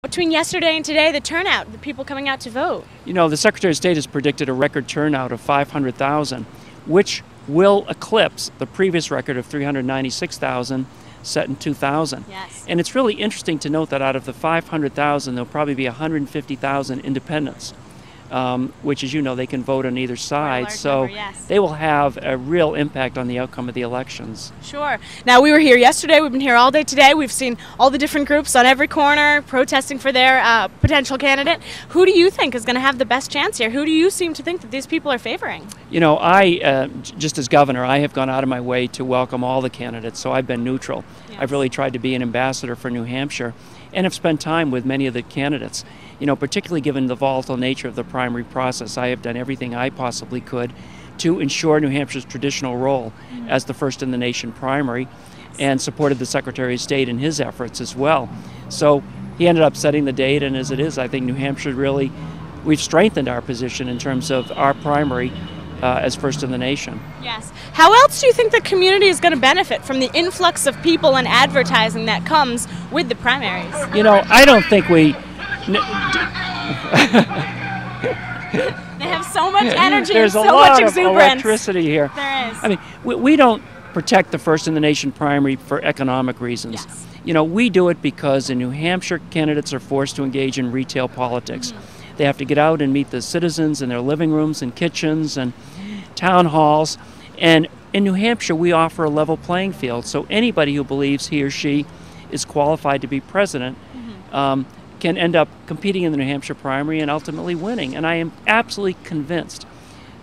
Between yesterday and today, the turnout, the people coming out to vote. You know, the Secretary of State has predicted a record turnout of 500,000, which will eclipse the previous record of 396,000 set in 2000. Yes. And it's really interesting to note that out of the 500,000, there'll probably be 150,000 independents, which, as you know, they can vote on either side. So number, yes. They will have a real impact on the outcome of the elections. Sure. Now, we were here yesterday. We've been here all day today. We've seen all the different groups on every corner protesting for their potential candidate. Who do you think is going to have the best chance here? Who do you seem to think that these people are favoring? You know, just as governor, I have gone out of my way to welcome all the candidates, so I've been neutral. Yes. I've really tried to be an ambassador for New Hampshire and have spent time with many of the candidates. You know, particularly given the volatile nature of the primary process, I have done everything I possibly could to ensure New Hampshire's traditional role as the first in the nation primary, and supported the Secretary of State in his efforts as well. So he ended up setting the date, and as it is, I think New Hampshire really, we've strengthened our position in terms of our primary as first in the nation. Yes. How else do you think the community is going to benefit from the influx of people and advertising that comes with the primaries? You know, I don't think we... They have so much energy There's and a so lot much of exuberance. electricity here. There is. I mean, we don't protect the first in the nation primary for economic reasons. Yes. You know, we do it because in New Hampshire, candidates are forced to engage in retail politics. They have to get out and meet the citizens in their living rooms and kitchens and town halls. And in New Hampshire, we offer a level playing field. So anybody who believes he or she is qualified to be president can end up competing in the New Hampshire primary and ultimately winning. And I am absolutely convinced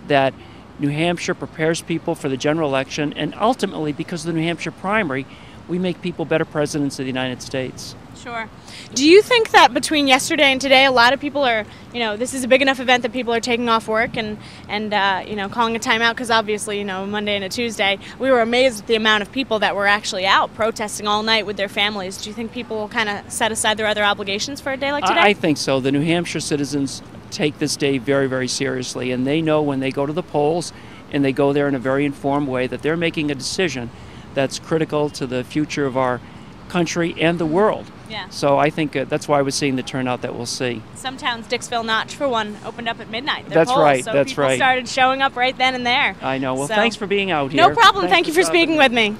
that New Hampshire prepares people for the general election, and ultimately, because of the New Hampshire primary, we make people better presidents of the United States. Sure. Do you think that between yesterday and today, a lot of people are, you know, this is a big enough event that people are taking off work and you know, calling a timeout? Because obviously, you know, Monday and a Tuesday, we were amazed at the amount of people that were actually out protesting all night with their families. Do you think people will kind of set aside their other obligations for a day like today? I think so. The New Hampshire citizens take this day very, very seriously, and they know when they go to the polls and they go there in a very informed way that they're making a decision that's critical to the future of our country and the world. Yeah. So I think that's why we're seeing the turnout that we'll see. Some towns, Dixville Notch for one, opened up at midnight. That's polls, right. So that's people right. started showing up right then and there. I know. Well, So, thanks for being out here. No problem. Thanks Thank you for speaking with me.